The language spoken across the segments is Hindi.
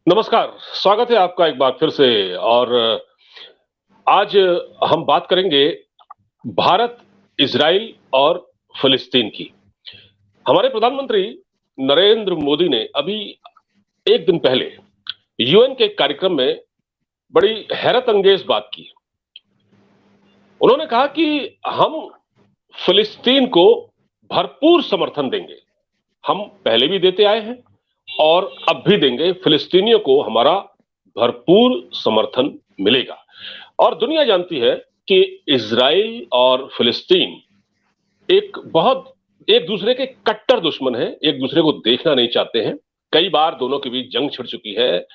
नमस्कार, स्वागत है आपका एक बार फिर से। और आज हम बात करेंगे भारत, इज़राइल और फ़िलिस्तीन की। हमारे प्रधानमंत्री नरेंद्र मोदी ने अभी 1 दिन पहले यूएन के एक कार्यक्रम में बड़ी हैरत अंगेज बात की। उन्होंने कहा कि हम फ़िलिस्तीन को भरपूर समर्थन देंगे। हम पहले भी देते आए हैं और अब भी देंगे। फ़िलिस्तीनियों को हमारा भरपूर समर्थन मिलेगा। और दुनिया जानती है कि इज़राइल और फ़िलिस्तीन एक दूसरे के कट्टर दुश्मन हैं, एक दूसरे को देखना नहीं चाहते हैं। कई बार दोनों के बीच जंग छिड़ चुकी है।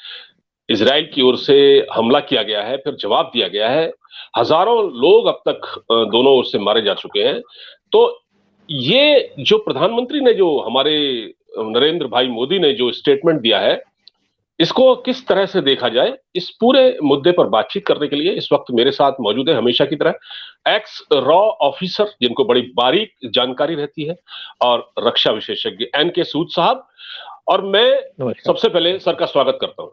इज़राइल की ओर से हमला किया गया है, फिर जवाब दिया गया है। हजारों लोग अब तक दोनों ओर से मारे जा चुके हैं। तो ये जो प्रधानमंत्री ने, जो हमारे नरेंद्र भाई मोदी ने जो स्टेटमेंट दिया है, इसको किस तरह से देखा जाए, इस पूरे मुद्दे पर बातचीत करने के लिए इस वक्त मेरे साथ मौजूद है, हमेशा की तरह एक्स रॉ ऑफिसर जिनको बड़ी बारीक जानकारी रहती है और रक्षा विशेषज्ञ एन के सूद साहब। और मैं नमस्कार सबसे पहले सर का स्वागत करता हूं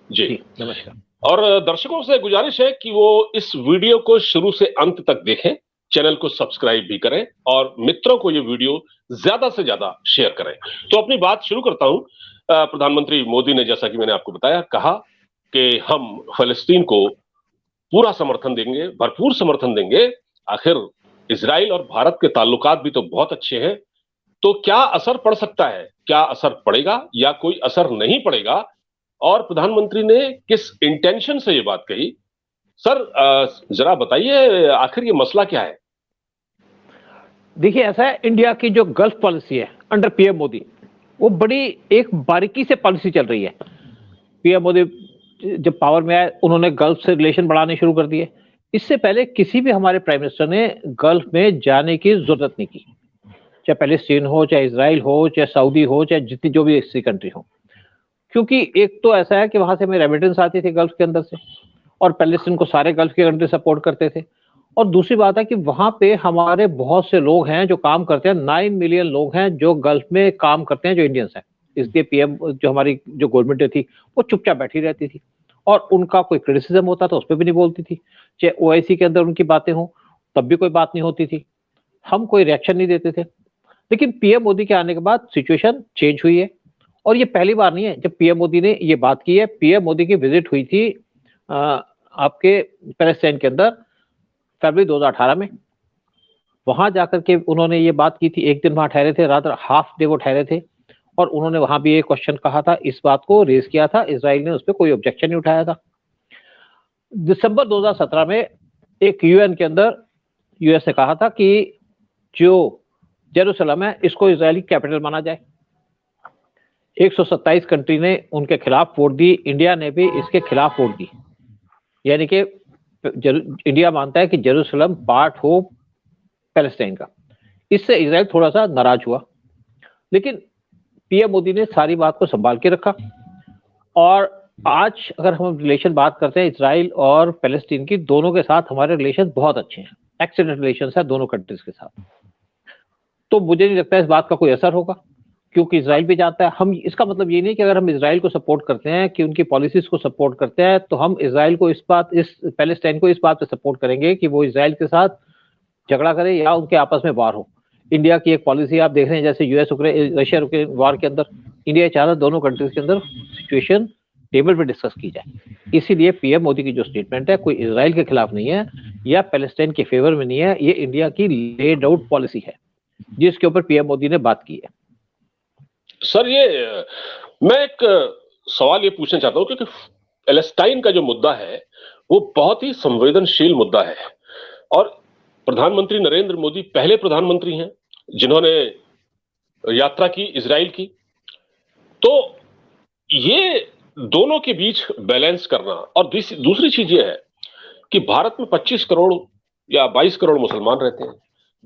जी। जी। नमस्कार। और दर्शकों से गुजारिश है कि वो इस वीडियो को शुरू से अंत तक देखें, चैनल को सब्सक्राइब भी करें और मित्रों को ये वीडियो ज्यादा से ज्यादा शेयर करें। तो अपनी बात शुरू करता हूं। प्रधानमंत्री मोदी ने, जैसा कि मैंने आपको बताया, कहा कि हम फलस्तीन को पूरा समर्थन देंगे, भरपूर समर्थन देंगे। आखिर इजराइल और भारत के ताल्लुकात भी तो बहुत अच्छे हैं। तो क्या असर पड़ सकता है, क्या असर पड़ेगा या कोई असर नहीं पड़ेगा, और प्रधानमंत्री ने किस इंटेंशन से ये बात कही, सर जरा बताइए, आखिर ये मसला क्या है? देखिए, ऐसा है, इंडिया की जो गल्फ पॉलिसी है अंडर पीएम मोदी, वो बड़ी एक बारीकी से पॉलिसी चल रही है। पीएम मोदी जब पावर में आए, उन्होंने गल्फ से रिलेशन बढ़ाने शुरू कर दिए। इससे पहले किसी भी हमारे प्राइम मिनिस्टर ने गल्फ में जाने की जरूरत नहीं की, चाहे पैलेस्टीन हो, चाहे इसराइल हो, चाहे सऊदी हो, चाहे जितनी जो भी ऐसी कंट्री हो। क्योंकि एक तो ऐसा है कि वहां से हमें रेमिटेंस आती थी गल्फ के अंदर से, और पैलेस्टीन को सारे गल्फ के कंट्री सपोर्ट करते थे। और दूसरी बात है कि वहां पे हमारे बहुत से लोग हैं जो काम करते हैं, 9 मिलियन लोग हैं जो गल्फ में काम करते हैं, जो इंडियंस हैं। इसलिए पीएम, जो हमारी जो गवर्नमेंट थी, वो चुपचाप बैठी रहती थी, और उनका कोई क्रिटिसिज्म होता था उस पर भी नहीं बोलती थी। चाहे ओआईसी के अंदर उनकी बातें हो, तब भी कोई बात नहीं होती थी, हम कोई रिएक्शन नहीं देते थे। लेकिन पीएम मोदी के आने के बाद सिचुएशन चेंज हुई है, और ये पहली बार नहीं है जब पीएम मोदी ने ये बात की है। पीएम मोदी की विजिट हुई थी आपके पैलेस्टाइन के अंदर फरवरी 2018 में। वहां जाकर के उन्होंने ये बात की थी, एक दिन वहां ठहरे थे, रात हाफ डे वो ठहरे थे, और उन्होंने वहां भी एक क्वेश्चन कहा था, इस बात को रेज किया था। इजराइल ने उस पर कोई ऑब्जेक्शन नहीं उठाया था। दिसंबर 2017 में एक यूएन के अंदर यूएस ने कहा था कि जो जेरूसलम है, इसको इजरायली कैपिटल माना जाए। 127 कंट्री ने उनके खिलाफ वोट दी, इंडिया ने भी इसके खिलाफ वोट दी। यानी कि इंडिया मानता है कि जेरूसलम पार्ट हो पैलेस्टाइन का। इससे इजराइल थोड़ा सा नाराज हुआ, लेकिन पीएम मोदी ने सारी बात को संभाल के रखा। और आज अगर हम रिलेशन बात करते हैं इजराइल और पैलेस्टीन की, दोनों के साथ हमारे रिलेशन बहुत अच्छे हैं, एक्सीलेंट रिलेशन है दोनों कंट्रीज के साथ। तो मुझे नहीं लगता इस बात का कोई असर होगा, क्योंकि इजराइल भी जानता है हम, इसका मतलब ये नहीं कि अगर हम इजराइल को सपोर्ट करते हैं, कि उनकी पॉलिसीज को सपोर्ट करते हैं, तो हम इजराइल को इस पैलेस्टाइन को इस बात पे सपोर्ट करेंगे कि वो इजराइल के साथ झगड़ा करे या उनके आपस में वार हो। इंडिया की एक पॉलिसी आप देख रहे हैं, जैसे रशिया यूक्रेन वार के अंदर इंडिया चाह रहा दोनों कंट्रीज के अंदर सिचुएशन टेबल पे डिस्कस की जाए। इसीलिए पीएम मोदी की जो स्टेटमेंट है, कोई इजराइल के खिलाफ नहीं है या पैलेस्टाइन के फेवर में नहीं है, ये इंडिया की लेड आउट पॉलिसी है जिसके ऊपर पीएम मोदी ने बात की है। सर, ये मैं एक सवाल ये पूछना चाहता हूं, क्योंकि पैलेस्टाइन का जो मुद्दा है वो बहुत ही संवेदनशील मुद्दा है। और प्रधानमंत्री नरेंद्र मोदी पहले प्रधानमंत्री हैं जिन्होंने यात्रा की इजराइल की। तो ये दोनों के बीच बैलेंस करना, और दूसरी चीज ये है कि भारत में 25 करोड़ या 22 करोड़ मुसलमान रहते हैं।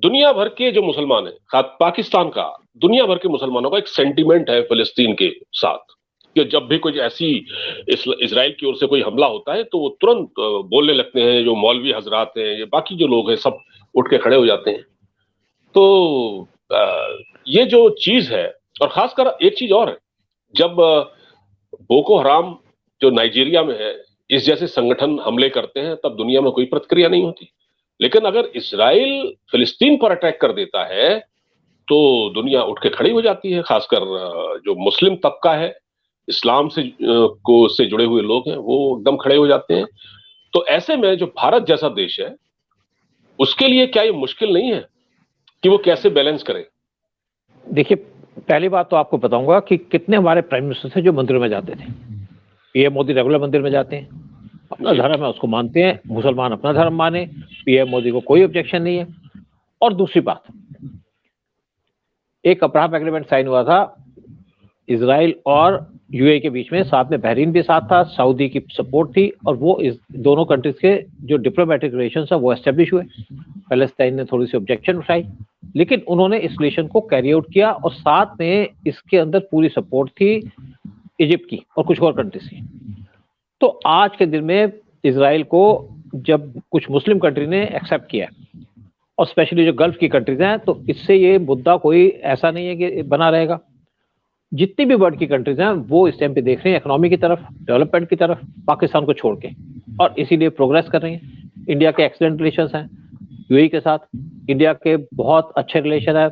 दुनिया भर के जो मुसलमान है, खास पाकिस्तान का, दुनिया भर के मुसलमानों का एक सेंटीमेंट है फिलिस्तीन के साथ, कि जब भी कोई ऐसी इजराइल की ओर से कोई हमला होता है तो वो तुरंत बोलने लगते हैं। जो मौलवी हजरात हैं, ये बाकी जो लोग हैं, सब उठ के खड़े हो जाते हैं। तो ये जो चीज है, और खासकर एक चीज और है, जब बोको हराम जो नाइजीरिया में है, इस जैसे संगठन हमले करते हैं तब दुनिया में कोई प्रतिक्रिया नहीं होती। लेकिन अगर इसराइल फिलिस्तीन पर अटैक कर देता है तो दुनिया उठ के खड़ी हो जाती है, खासकर जो मुस्लिम तबका है, इस्लाम से को से जुड़े हुए लोग हैं, वो एकदम खड़े हो जाते हैं। तो ऐसे में जो भारत जैसा देश है, उसके लिए क्या ये मुश्किल नहीं है कि वो कैसे बैलेंस करे? देखिए, पहली बात तो आपको बताऊंगा कि कितने हमारे प्राइम मिनिस्टर थे जो मंदिरों में जाते थे। पीएम मोदी रेगुलर मंदिर में जाते हैं, अपना जी। धर्म है उसको मानते हैं, मुसलमान अपना धर्म माने, पीएम मोदी को कोई ऑब्जेक्शन नहीं है। और दूसरी बात, एक अब्राहम एग्रीमेंट साइन हुआ था इसराइल और यूएई के बीच में, साथ में बहरीन भी साथ था, सऊदी की सपोर्ट थी, और वो इस दोनों कंट्रीज के जो डिप्लोमेटिक रिलेशन है वो एस्टेब्लिश हुए। पैलेस्टाइन ने थोड़ी सी ऑब्जेक्शन उठाई, लेकिन उन्होंने इस रिलेशन को कैरी आउट किया, और साथ में इसके अंदर पूरी सपोर्ट थी इजिप्ट की और कुछ और कंट्रीज की। तो आज के दिन में इसराइल को जब कुछ मुस्लिम कंट्री ने एक्सेप्ट किया, और स्पेशली जो गल्फ की कंट्रीज हैं, तो इससे ये मुद्दा कोई ऐसा नहीं है कि बना रहेगा। जितनी भी वर्ल्ड की कंट्रीज हैं वो इस टाइम पे देख रही हैं इकोनॉमी की तरफ, डेवलपमेंट की तरफ, पाकिस्तान को छोड़ के, और इसीलिए प्रोग्रेस कर रही हैं। इंडिया के एक्सीलेंट रिलेशंस हैं यूएई के साथ, इंडिया के बहुत अच्छे रिलेशन है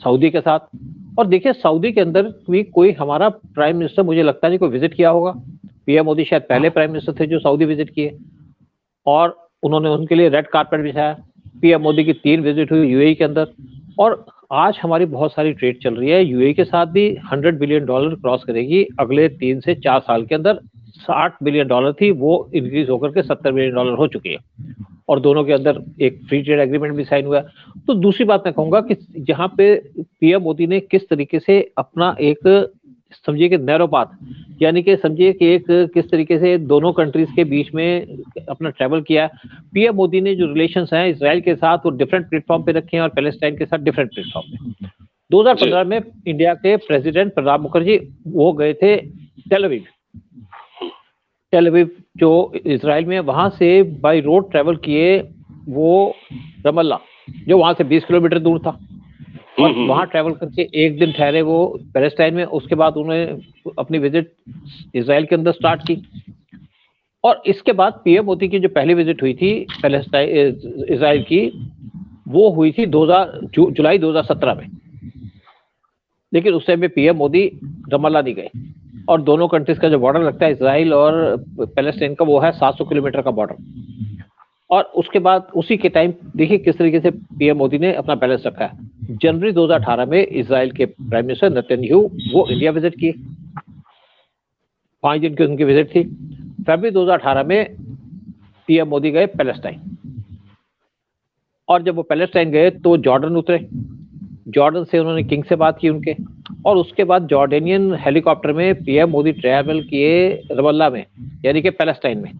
सऊदी के साथ। और देखिए, सऊदी के अंदर भी कोई हमारा प्राइम मिनिस्टर मुझे लगता नहीं कोई विजिट किया होगा। पीएम मोदी शायद पहले प्राइम मिनिस्टर थे जो सऊदी विजिट किए, और उन्होंने उनके लिए रेड कारपेट बिछाया। पीएम मोदी की 3 विजिट हुई यूएई के अंदर, और आज हमारी बहुत सारी ट्रेड चल रही है यूएई के साथ भी। $100 बिलियन क्रॉस करेगी अगले 3 से 4 साल के अंदर। $60 बिलियन थी, वो इंक्रीज होकर के $70 बिलियन हो चुकी है, और दोनों के अंदर एक फ्री ट्रेड एग्रीमेंट भी साइन हुआ है। तो दूसरी बात मैं कहूंगा कि जहां पे पीएम मोदी ने किस तरीके से अपना एक, समझिए कि नैरो पाथ, यानी कि समझिए कि एक किस तरीके से दोनों कंट्रीज के बीच में अपना ट्रैवल किया। पीएम मोदी ने जो रिलेशंस हैं इसराइल के साथ वो डिफरेंट प्लेटफॉर्म पे रखे हैं, और पैलेस्टाइन के साथ डिफरेंट प्लेटफॉर्म पे। 2015 में इंडिया के प्रेसिडेंट प्रणब मुखर्जी वो गए थे टेल अवीव। टेल अवीव जो इसराइल में, वहां से बाय रोड ट्रैवल किए वो रमल्ला, जो वहां से 20 किलोमीटर दूर था, और वहां ट्रैवल करके एक दिन ठहरे वो पैलेस्टाइन में। उसके बाद उन्होंने अपनी विजिट इसराइल के अंदर स्टार्ट की, और इसके बाद पीएम मोदी की जो पहली विजिट हुई थी पैलेस्टाइन इसराइल की, वो हुई थी जुलाई 2017 में। लेकिन उस टाइम पे पीएम मोदी रमल्ला नहीं गए, और दोनों कंट्रीज का जो बॉर्डर लगता है इसराइल और पैलेस्टाइन का, वो है 700 किलोमीटर का बॉर्डर। और उसके बाद उसी के टाइम देखिए किस तरीके से पीएम मोदी ने अपना बैलेंस रखा है। जनवरी 2018 में इसराइल के प्राइम मिनिस्टर नेतन्याहू वो इंडिया विजिट किए, 5 दिन की उनकी विजिट थी। फरवरी 2018 में पीएम मोदी गए पैलेस्टाइन, और जब वो पैलेस्टाइन गए तो जॉर्डन उतरे। जॉर्डन से उन्होंने किंग से बात की उनके, और उसके बाद जॉर्डेनियन हेलीकॉप्टर में पीएम मोदी ट्रैवल किए रमल्ला में, यानी कि पैलेस्टाइन में।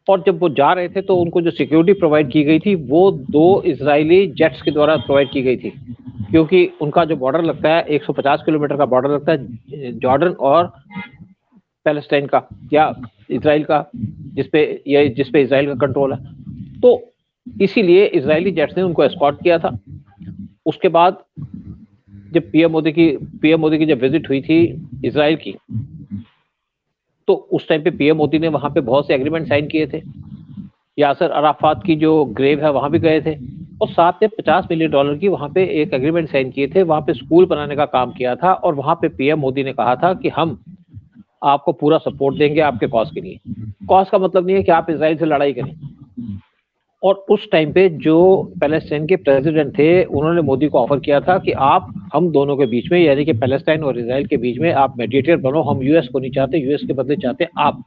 और जब वो जा रहे थे तो उनको जो सिक्योरिटी प्रोवाइड की गई थी वो 2 इजरायली जेट्स के द्वारा प्रोवाइड की गई थी, क्योंकि उनका जो बॉर्डर लगता है 150 किलोमीटर का बॉर्डर लगता है जॉर्डन और पैलेस्टाइन का, या इसराइल का, जिसपे इसराइल का कंट्रोल है। तो इसीलिए इजरायली जेट्स ने उनको एस्कॉर्ट किया था। उसके बाद जब पीएम मोदी की जब विजिट हुई थी इसराइल की, तो उस टाइम पे पीएम मोदी ने वहां पे बहुत से एग्रीमेंट साइन किए थे। यासर अराफात की जो ग्रेव है वहां भी गए थे, और साथ में $50 मिलियन की वहां पे एक एग्रीमेंट साइन किए थे। वहां पे स्कूल बनाने का काम किया था, और वहां पे पीएम मोदी ने कहा था कि हम आपको पूरा सपोर्ट देंगे आपके कॉज के लिए। कॉज का मतलब नहीं है कि आप इसराइल से लड़ाई करें। और उस टाइम पे जो पैलेस्टाइन के प्रेसिडेंट थे उन्होंने मोदी को ऑफर किया था कि आप हम दोनों के बीच में, यानी कि पैलेस्टाइन और इसराइल के बीच में आप मेडिएटर बनो, हम यूएस को नहीं चाहते, यूएस के बदले चाहते आप।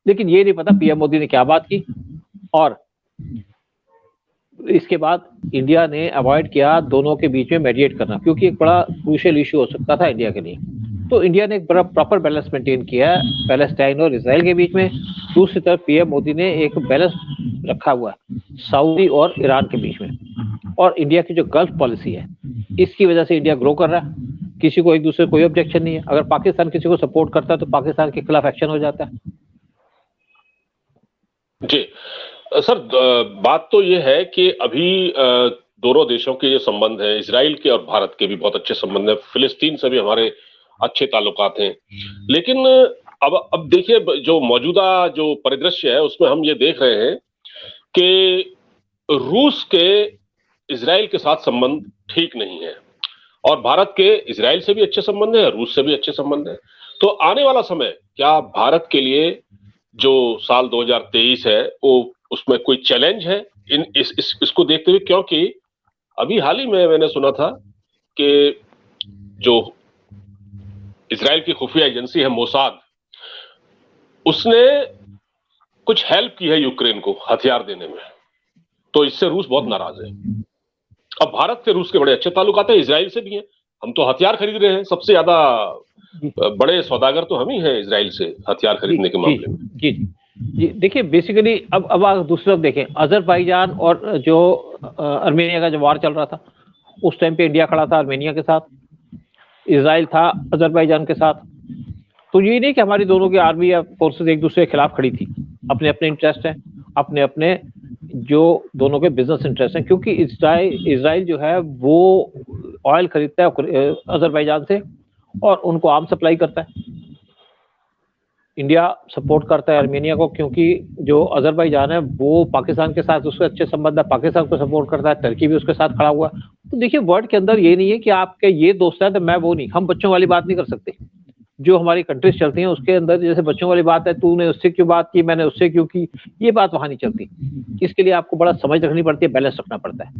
लेकिन ये नहीं पता पीएम मोदी ने क्या बात की, और इसके बाद इंडिया ने अवॉइड किया दोनों के बीच में मेडिएट करना, क्योंकि एक बड़ा क्रूशियल इशू हो सकता था इंडिया के लिए। तो इंडिया ने एक बड़ा प्रॉपर बैलेंस मेंटेन किया पैलेस्टाइन और इसराइल के बीच में। दूसरी तरफ पीएम मोदी ने एक बैलेंस रखा हुआ है सऊदी और ईरान के बीच में। और इंडिया की जो गल्फ पॉलिसी है, इसकी वजह से इंडिया ग्रो कर रहा है। किसी को एक दूसरे कोई ऑब्जेक्शन नहीं है। अगर पाकिस्तान किसी को सपोर्ट करता है तो पाकिस्तान के खिलाफ एक्शन हो जाता है। जी सर, बात तो ये है कि अभी दोनों देशों के जो संबंध हैं, इजराइल के और भारत के भी बहुत अच्छे संबंध हैं। फिलिस्तीन से भी हमारे अच्छे ताल्लुकात हैं। लेकिन अब देखिए जो मौजूदा जो परिदृश्य है उसमें हम ये देख रहे हैं कि रूस के इजराइल के साथ संबंध ठीक नहीं है और भारत के इजराइल से भी अच्छे संबंध है, रूस से भी अच्छे संबंध है। तो आने वाला समय क्या भारत के लिए जो साल 2023 है वो उसमें कोई चैलेंज है इन इसको देखते हुए, क्योंकि अभी हाल ही में मैंने सुना था कि जो इजराइल की खुफिया एजेंसी है मोसाद, उसने कुछ हेल्प की है यूक्रेन को हथियार देने में, तो इससे रूस बहुत नाराज है। अब भारत से रूस के बड़े अच्छे ताल्लुकात हैं, इजराइल से भी हैं। हम तो हथियार खरीद रहे हैं, सबसे ज्यादा बड़े सौदागर तो हम ही हैं इजराइल से हथियार खरीदने के मामले में। जी जी देखिए बेसिकली अब आप दूसरी तरफ देखें, अजरबैजान और जो आर्मेनिया का जो वार चल रहा था उस टाइम पे इंडिया खड़ा था आर्मेनिया के साथ, इजराइल था अजरबैजान के साथ। तो ये नहीं कि हमारी दोनों की आर्मी या फोर्सेस एक दूसरे के खिलाफ खड़ी थी, अपने अपने इंटरेस्ट हैं, अपने अपने जो दोनों के बिजनेस इंटरेस्ट हैं, क्योंकि इजराइल जो है वो ऑयल खरीदता है अजरबैजान से और उनको आर्म सप्लाई करता है। इंडिया सपोर्ट करता है आर्मेनिया को क्योंकि जो अजरबैजान है वो पाकिस्तान के साथ उसके अच्छे संबंध है, पाकिस्तान को सपोर्ट करता है, टर्की भी उसके साथ खड़ा हुआ। तो देखिए वर्ल्ड के अंदर ये नहीं है कि आपके ये दोस्त है तो मैं वो नहीं, हम बच्चों वाली बात नहीं कर सकते। जो हमारी कंट्रीज चलती हैं उसके अंदर जैसे बच्चों वाली बात है, तूने उससे क्यों बात की, मैंने उससे क्यों की, ये बात वहां नहीं चलती। इसके लिए आपको बड़ा समझ रखनी पड़ती है, बैलेंस रखना पड़ता है।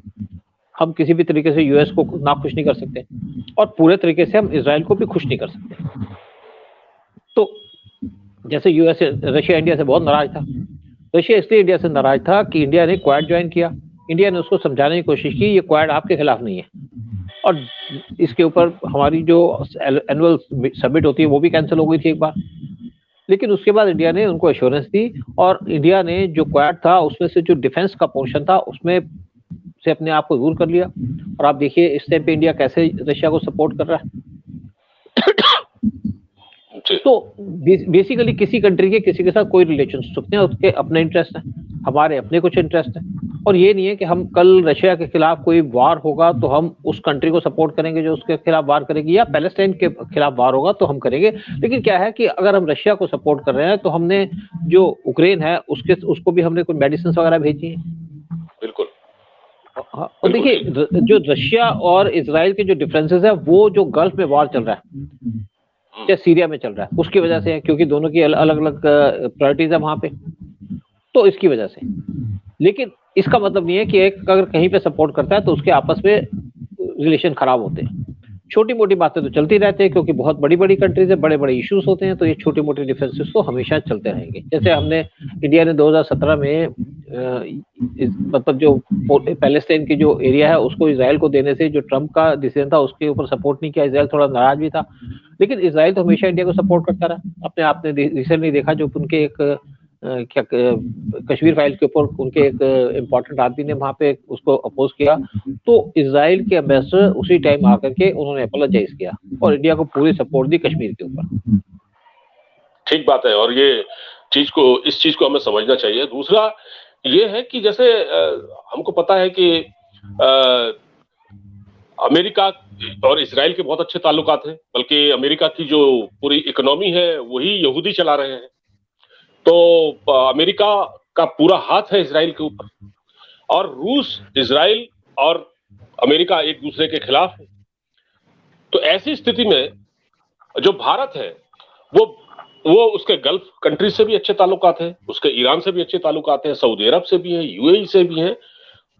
हम किसी भी तरीके से यूएस को ना खुश नहीं कर सकते और पूरे तरीके से हम इसराइल को भी खुश नहीं कर सकते। तो जैसे यूएस रशिया इंडिया से बहुत नाराज था, रशिया इसलिए इंडिया से नाराज था कि इंडिया ने क्वाड ज्वाइन किया। इंडिया ने उसको समझाने की कोशिश की ये क्वाड आपके खिलाफ नहीं है, और इसके ऊपर हमारी जो एनुअल समिट होती है वो भी कैंसिल हो गई थी एक बार। लेकिन उसके बाद इंडिया ने उनको एश्योरेंस दी और इंडिया ने जो क्वाड था उसमें से जो डिफेंस का पोर्शन था उसमें से अपने आप को दूर कर लिया। और आप देखिए इस टाइम पे इंडिया कैसे रशिया को सपोर्ट कर रहा है। तो बेसिकली किसी कंट्री के किसी के साथ कोई रिलेशनशिप नहीं है, उसके अपने इंटरेस्ट हैं, हमारे अपने कुछ इंटरेस्ट हैं। और ये नहीं है कि हम कल रशिया के खिलाफ कोई वार होगा तो हम उस कंट्री को सपोर्ट करेंगे जो उसके खिलाफ वार करेगी, या पैलेस्टाइन के खिलाफ वार होगा तो हम करेंगे। लेकिन क्या है कि अगर हम रशिया को सपोर्ट कर रहे हैं तो हमने जो उक्रेन है उसको भी हमने कोई मेडिसिन वगैरह भेजी है। बिल्कुल। और देखिए जो रशिया और इजराइल के जो डिफरेंसेस है वो जो गल्फ में वार चल रहा है या सीरिया में चल रहा है उसकी वजह से है, क्योंकि दोनों की अलग अलग प्रायोरिटीज है वहां पे, तो इसकी वजह से। लेकिन इसका मतलब नहीं है कि एक अगर कहीं पे सपोर्ट करता है तो उसके आपस में रिलेशन खराब होते हैं। छोटी मोटी बातें तो चलती रहती है क्योंकि बहुत बड़ी बड़ी कंट्रीज है, बड़े बड़े इश्यूज होते हैं, तो ये छोटी मोटी डिफरेंसेस तो हमेशा चलते रहेंगे। जैसे हमने इंडिया ने 2017 में मतलब जो पैलेस्टाइन की जो एरिया है उसको इजराइल को देने से जो ट्रंप का डिसीजन था उसके ऊपर सपोर्ट नहीं किया, इजराइल थोड़ा नाराज भी था। लेकिन इजराइल तो हमेशा इंडिया को सपोर्ट करता रहा। अपने आपने रिसेंटली देखा जो उनके एक क्या कश्मीर फाइल के ऊपर उनके एक इम्पोर्टेंट आदमी ने वहां पे उसको अपोज किया, तो इजराइल के एम्बेसडर उसी टाइम आकर के उन्होंने अपोलोजाइज किया और इंडिया को पूरी सपोर्ट दी कश्मीर के ऊपर। ठीक बात है, और ये इस चीज को हमें समझना चाहिए। दूसरा ये है कि जैसे हमको पता है कि अमेरिका और इजराइल के बहुत अच्छे ताल्लुकात हैं, बल्कि अमेरिका की जो पूरी इकोनॉमी है वही यहूदी चला रहे हैं। तो अमेरिका का पूरा हाथ है इजराइल के ऊपर, और रूस, इजराइल और अमेरिका एक दूसरे के खिलाफ है। तो ऐसी स्थिति में जो भारत है वो उसके गल्फ कंट्री से भी अच्छे ताल्लुकात हैं, उसके ईरान से भी अच्छे ताल्लुकात हैं, सऊदी अरब से भी हैं, यूएई से भी हैं।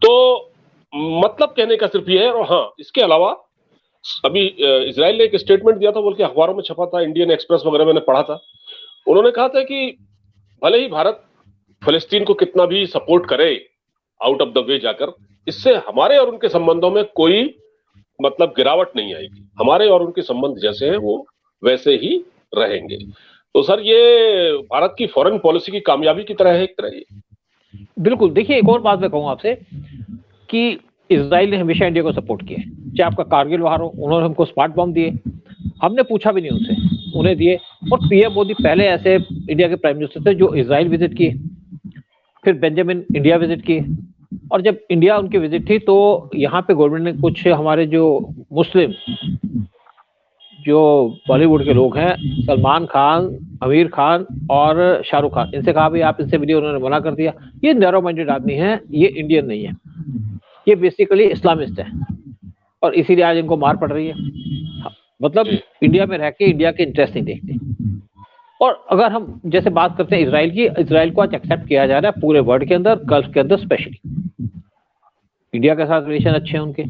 तो मतलब कहने का सिर्फ ये है। और हाँ, इसके अलावा अभी इजराइल ने एक स्टेटमेंट दिया था, बल्कि अखबारों में छपा था, इंडियन एक्सप्रेस वगैरह मैंने पढ़ा था। उन्होंने कहा था कि भले ही भारत फिलिस्तीन को कितना भी सपोर्ट करे आउट ऑफ द वे जाकर, इससे हमारे और उनके संबंधों में कोई मतलब गिरावट नहीं आएगी। हमारे और उनके संबंध जैसे हैं वो वैसे ही रहेंगे। तो सर ये भारत की फॉरेन पॉलिसी की कामयाबी की तरह है एक तरह। बिल्कुल। देखिए एक और बात मैं कहूँ आपसे कि इजराइल ने हमेशा इंडिया को सपोर्ट किया है, चाहे आपका कारगिल वार हो, उन्होंने हमको स्मार्ट बम दिए, हमने पूछा भी नहीं उनसे, उन्हें दिए। और पीएम मोदी पहले ऐसे इंडिया के प्राइम मिनिस्टर थे जो इजराइल विजिट किए, फिर बेंजामिन इंडिया विजिट किए, और जब इंडिया उनकी विजिट थी तो यहाँ पे गवर्नमेंट ने कुछ हमारे जो मुस्लिम जो बॉलीवुड के लोग हैं, सलमान खान, आमिर खान और शाहरुख खान, इनसे कहा भाई आप इनसे वीडियो, उन्होंने मना कर दिया। ये नैरो माइंडेड आदमी है, ये इंडियन नहीं है, ये बेसिकली इस्लामिस्ट है और इसीलिए आज इनको मार पड़ रही है। हाँ, मतलब जी इंडिया में रह के इंडिया के इंटरेस्ट नहीं देखते। और अगर हम जैसे बात करते हैं इसराइल की, इसराइल को आज एक्सेप्ट किया जा रहा है पूरे वर्ल्ड के अंदर, गल्फ के अंदर स्पेशली। इंडिया के साथ रिलेशन अच्छे हैं उनके,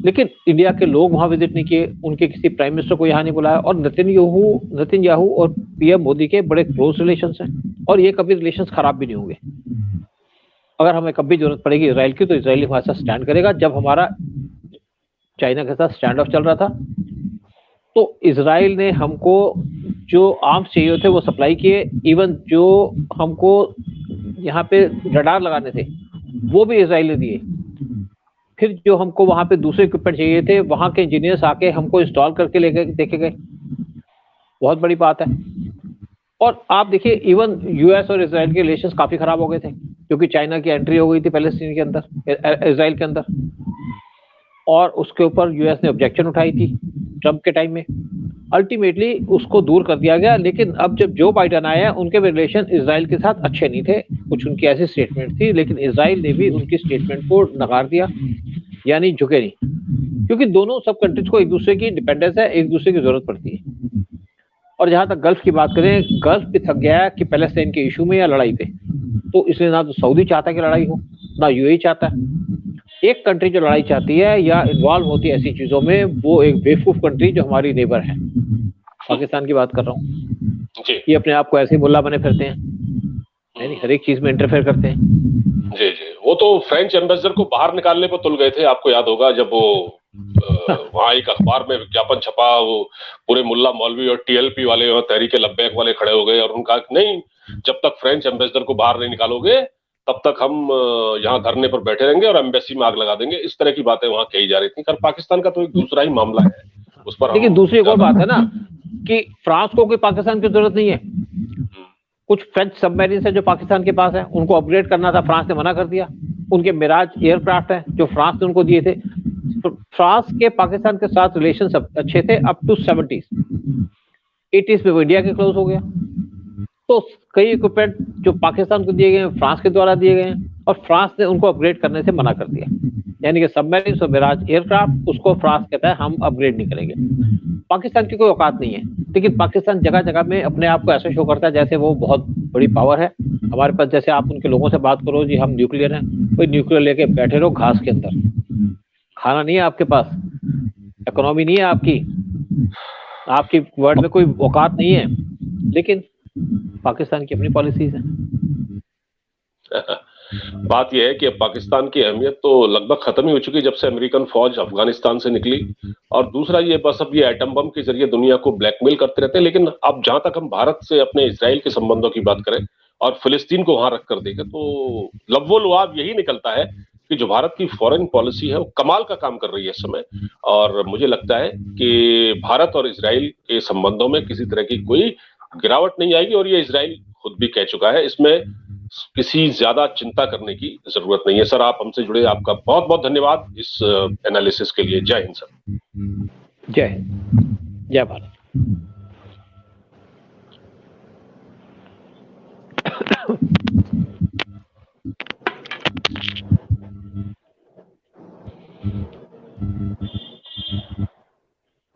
लेकिन इंडिया के लोग वहां विजिट नहीं किए, उनके किसी प्राइम मिनिस्टर को यहाँ नहीं बुलाया। और नेतन्याहू और पीएम मोदी के बड़े क्लोज रिलेशंस हैं और ये कभी रिलेशंस खराब भी नहीं होंगे। अगर हमें कभी जरूरत पड़ेगी इसराइल की, तो इसराइल हमारे साथ स्टैंड करेगा। जब हमारा चाइना के साथ स्टैंड ऑफ चल रहा था, तो इसराइल ने हमको जो आर्म्स चाहिए थे वो सप्लाई किए। इवन जो हमको यहाँ पे रडार लगाने थे वो भी इसराइल ने दिए। फिर जो हमको वहां पे दूसरे इक्विपमेंट चाहिए थे, वहां के इंजीनियर्स आके हमको इंस्टॉल करके लेके देखे गए। बहुत बड़ी बात है। और आप देखिए, इवन यूएस और इसराइल के रिलेशंस काफी खराब हो गए थे, क्योंकि चाइना की एंट्री हो गई थी पैलेस्टीन के अंदर, इसराइल के अंदर, और उसके ऊपर यूएस ने ऑब्जेक्शन उठाई थी ट्रंप के टाइम में। अल्टीमेटली उसको दूर कर दिया गया। लेकिन अब जब जो बाइडन आए हैं, उनके रिलेशन इसराइल के साथ अच्छे नहीं थे। कुछ उनकी ऐसी स्टेटमेंट थी, लेकिन इसराइल ने भी उनकी स्टेटमेंट को नकार दिया, यानी झुके नहीं, क्योंकि दोनों सब कंट्रीज को एक दूसरे की डिपेंडेंस है, एक दूसरे की जरूरत पड़ती है। और जहां तक गल्फ की बात करें, गल्फ भी थक गया है कि पैलेस्टाइन के इशू में या लड़ाई पे, तो इसलिए ना तो सऊदी चाहता है कि लड़ाई हो, ना यूएई चाहता है। एक कंट्री जो लड़ाई चाहती है या इन्वॉल्व होती है ऐसी चीजों में, वो एक बेवकूफ कंट्री जो हमारी नेबर है, पाकिस्तान की बात कर रहा हूँ। जी ये अपने आप को ऐसे ही मुल्ला बने फिरते हैं, यानी हर एक चीज में इंटरफेयर करते हैं। जी जी, वो तो फ्रेंच एम्बेसडर को बाहर निकालने पर तुल गए थे, आपको याद होगा, जब वो वहां एक अखबार में विज्ञापन छपा, वो पूरे मुल्ला मौलवी और टीएलपी वाले और तहरीके लब्बैक वाले खड़े हो गए और उनका नहीं, जब तक फ्रेंच एम्बेसडर को बाहर नहीं निकालोगे तब तक हम यहाँ धरने पर बैठे रहेंगे और एम्बेसी में आग लगा देंगे। इस तरह की बातें वहां कही जा रही थी। खैर, पाकिस्तान का तो एक दूसरा ही मामला है, उस पर लेकिन हम दूसरी एक और ज्यादा बात है ना, कि फ्रांस को कोई पाकिस्तान की जरूरत नहीं है। कुछ फ्रेंच सबमरीन है जो पाकिस्तान के पास है, उनको अपग्रेड करना था, फ्रांस ने मना कर दिया। उनके मिराज एयरक्राफ्ट है जो फ्रांस ने उनको दिए थे। फ्रांस के पाकिस्तान के साथ रिलेशन अच्छे थे अप टू 70s। 80s में वो इंडिया के क्लोज हो गया। तो कई इक्विपमेंट जो पाकिस्तान को दिए गए हैं, फ्रांस के द्वारा दिए गए हैं, और फ्रांस ने उनको अपग्रेड करने से मना कर दिया। यानी कि सबमरीन और मिराज एयरक्राफ्ट, उसको फ्रांस कहता है हम अपग्रेड नहीं करेंगे। पाकिस्तान की कोई औकात नहीं है, लेकिन पाकिस्तान जगह जगह में अपने आप को ऐसे शो करता है जैसे वो बहुत बड़ी पावर है। हमारे पास, जैसे आप उनके लोगों से बात करो, जी हम न्यूक्लियर हैं, कोई न्यूक्लियर लेके बैठे रहो घास के अंदर। खाना नहीं है आपके पास, इकोनॉमी नहीं है आपकी वर्ल्ड में कोई औकात नहीं है, लेकिन पाकिस्तान की अपनी पॉलिसीज हैं। बात यह है कि अब पाकिस्तान की अहमियत तो लगभग खत्म ही हो चुकी है जब से अमेरिकन फौज अफगानिस्तान से निकली। और दूसरा ये, बस अब ये एटम बम के जरिए दुनिया को ब्लैकमेल करते रहते हैं। लेकिन अब जहां तक हम भारत से अपने इसराइल के संबंधों की बात करें और फिलिस्तीन को वहां रख कर देखें, तो लव्वो लुआब यही निकलता है कि जो भारत की फॉरेन पॉलिसी है वो कमाल का काम कर रही है इस समय। और मुझे लगता है कि भारत और इसराइल के संबंधों में किसी तरह की कोई गिरावट नहीं आएगी, और ये इसराइल खुद भी कह चुका है। इसमें किसी ज्यादा चिंता करने की जरूरत नहीं है। सर, आप हमसे जुड़े, आपका बहुत बहुत धन्यवाद इस एनालिसिस के लिए। जय हिंद सर। जय हिंद, जय भारत।